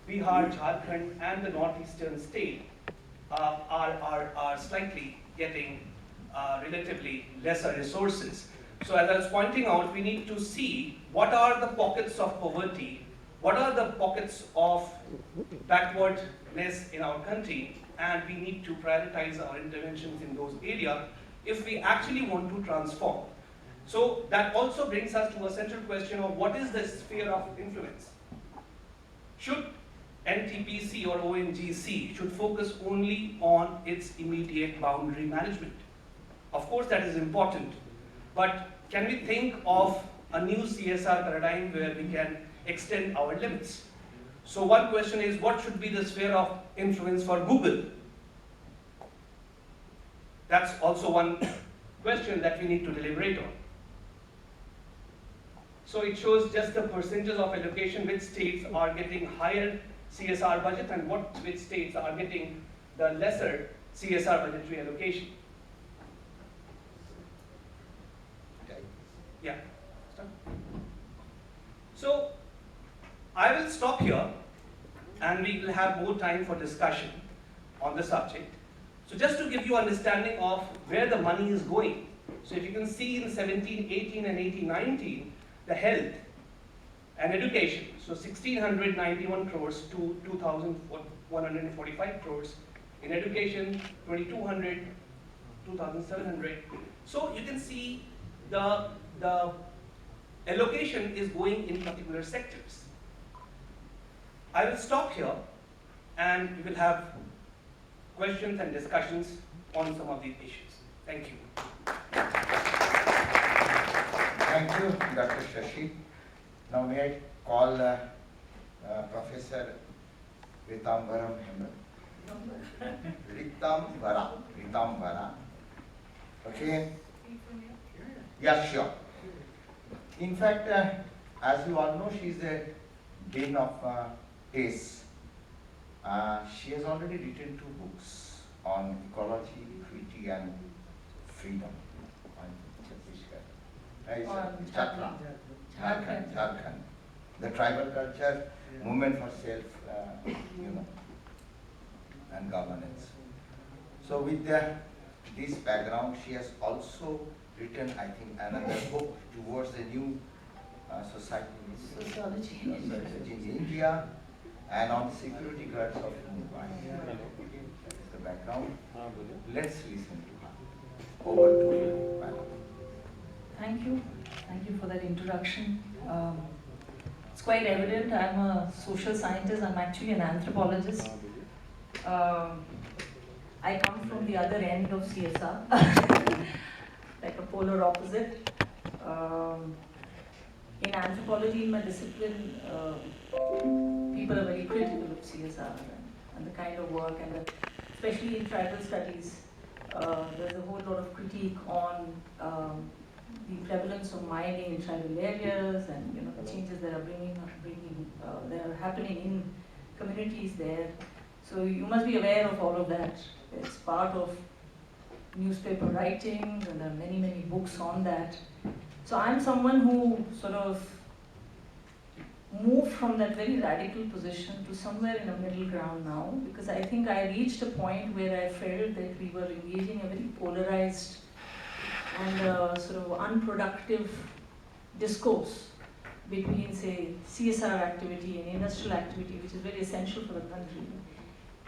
Bihar, Jharkhand, and the northeastern state are slightly getting relatively lesser resources. So as I was pointing out, we need to see what are the pockets of poverty, what are the pockets of backwardness in our country, and we need to prioritize our interventions in those areas if we actually want to transform. So that also brings us to a central question of what is the sphere of influence? Should NTPC or ONGC should focus only on its immediate boundary management? Of course that is important, but can we think of a new CSR paradigm where we can extend our limits? So one question is, what should be the sphere of influence for Google? That's also one question that we need to deliberate on. So it shows just the percentages of allocation, which states are getting higher CSR budget and which states are getting the lesser CSR budgetary allocation. Yeah. So I will stop here and we will have more time for discussion on the subject. So just to give you understanding of where the money is going. So if you can see in 17, 18 and 18, 19, the health and education, so 1691 crores to 2145 crores. In education, 2200, 2700. So you can see the allocation is going in particular sectors. I will stop here and we will have questions and discussions on some of these issues. Thank you. Thank you, Dr. Shashi. Now may I call Professor Ritambaram Hemant. Ritambara. Okay? Yeah, sure. In fact, as you all know, she is a dean of ACE. She has already written 2 books on ecology, equity, and freedom. Jharkhand. The tribal culture, movement for self, and governance. So with this background, she has also written, I think, another book towards a new society in India and on security guards of Mumbai. That's the background. Let's listen to her. Over to you, madam. Thank you. Thank you for that introduction. It's quite evident I'm a social scientist. I'm actually an anthropologist. I come from the other end of CSR, like a polar opposite. In anthropology, in my discipline, people are very critical of CSR and the kind of work, and especially in tribal studies, there's a whole lot of critique on the prevalence of mining in tribal areas, and the changes that are happening in communities there. So you must be aware of all of that. It's part of newspaper writings, and there are many, many books on that. So I'm someone who sort of moved from that very radical position to somewhere in a middle ground now, because I think I reached a point where I felt that we were engaging a very polarized and sort of unproductive discourse between, say, CSR activity and industrial activity, which is very essential for the country,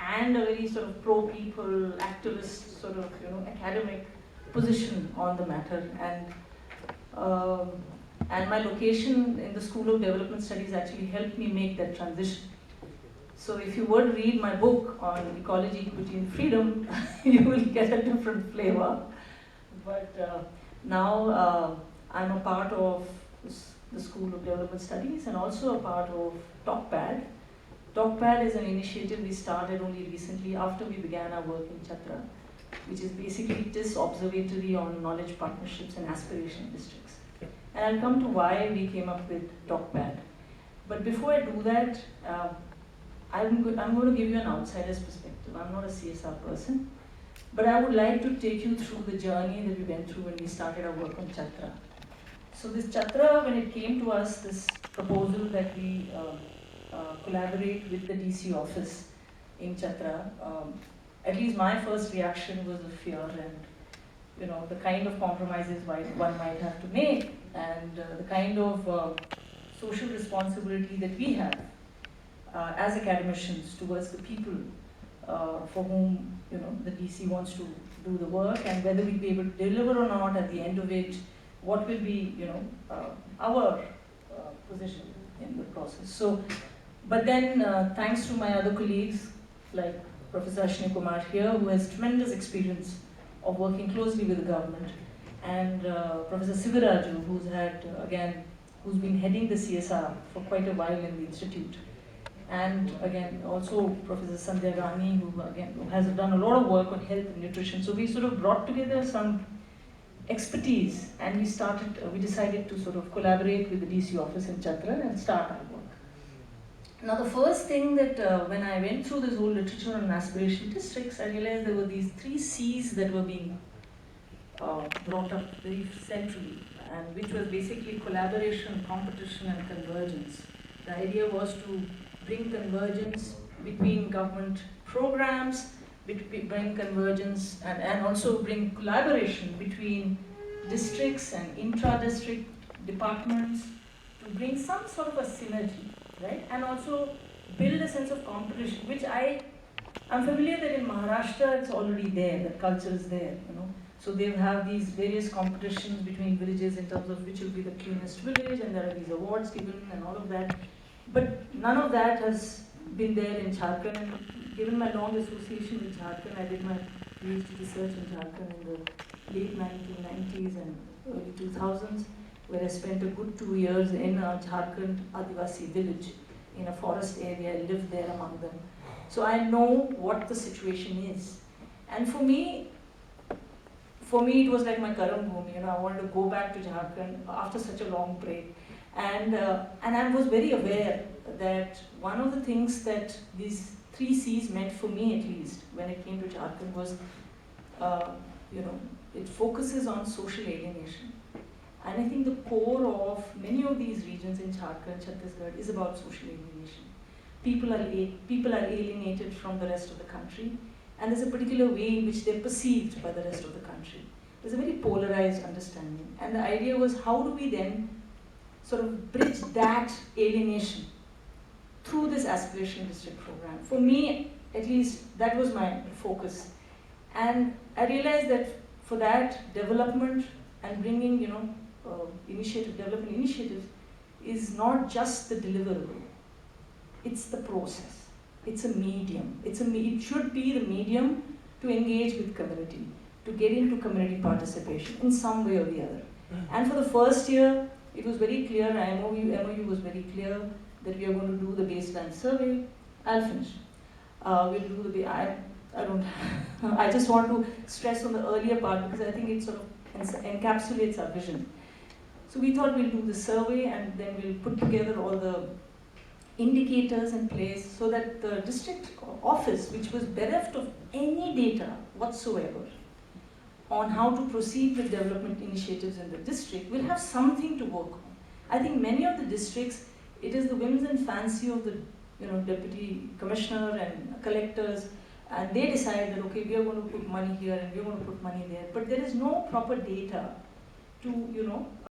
and a very sort of pro-people, activist, sort of, academic position on the matter. And my location in the School of Development Studies actually helped me make that transition. So if you were to read my book on ecology, equity, and freedom, you will get a different flavor. But now I'm a part of the School of Development Studies and also a part of TOCPAD. TOCPAD is an initiative we started only recently after we began our work in Chhatra, which is basically this observatory on knowledge partnerships and aspiration districts. And I'll come to why we came up with TOCPAD. But before I do that, I'm going to give you an outsider's perspective. I'm not a CSR person, but I would like to take you through the journey that we went through when we started our work on Chhatra. So this Chhatra, when it came to us, this proposal that we collaborate with the DC office in Chhatra, at least my first reaction was of fear and the kind of compromises one might have to make, and the kind of social responsibility that we have as academicians towards the people for whom the DC wants to do the work, and whether we'll be able to deliver or not at the end of it, what will be our position in the process. So, but then thanks to my other colleagues like Professor Ashwini Kumar here, who has tremendous experience of working closely with the government, and Professor Sivaraju, who's been heading the CSR for quite a while in the institute, and again also Professor Sandhya Rani, who has done a lot of work on health and nutrition. So we sort of brought together some expertise, and we decided to sort of collaborate with the DC office in Chhatra and start our work. Now the first thing that when I went through this whole literature on aspiration districts, I realized there were these 3 C's that were being brought up very centrally, and which was basically collaboration, competition and convergence. The idea was to bring convergence between government programs, bring convergence and also bring collaboration between districts and intra-district departments to bring some sort of a synergy, right? And also build a sense of competition, which I'm familiar that in Maharashtra it's already there, that culture is there, So they have these various competitions between villages in terms of which will be the cleanest village, and there are these awards given and all of that. But none of that has been there in Jharkhand, and given my long association with Jharkhand, I did my PhD research in Jharkhand in the late 1990s and early 2000s, where I spent a good 2 years in a Jharkhand Adivasi village in a forest area. I lived there among them. So I know what the situation is. And for me it was like my Karam Bhumi. I wanted to go back to Jharkhand after such a long break. And I was very aware that one of the things that these 3 C's meant for me, at least, when it came to Jharkhand was, it focuses on social alienation. And I think the core of many of these regions in Jharkhand, Chhattisgarh, is about social alienation. People are alienated from the rest of the country, and there's a particular way in which they're perceived by the rest of the country. There's a very polarized understanding. And the idea was, how do we then sort of bridge that alienation through this aspiration district program? For me, at least, that was my focus. And I realized that for that, development and bringing, development initiatives is not just the deliverable. It's the process. It's a medium. It should be the medium to engage with community, to get into community participation in some way or the other. And for the first year, it was very clear, MOU was very clear that we are going to do the baseline survey. I'll finish. We'll do I just want to stress on the earlier part because I think it sort of encapsulates our vision. So we thought we'll do the survey and then we'll put together all the indicators in place so that the district office, which was bereft of any data whatsoever on how to proceed with development initiatives in the district, will have something to work on. I think many of the districts, it is the whims and fancy of the deputy commissioner and collectors, and they decide that, okay, we are going to put money here and we are going to put money there, but there is no proper data to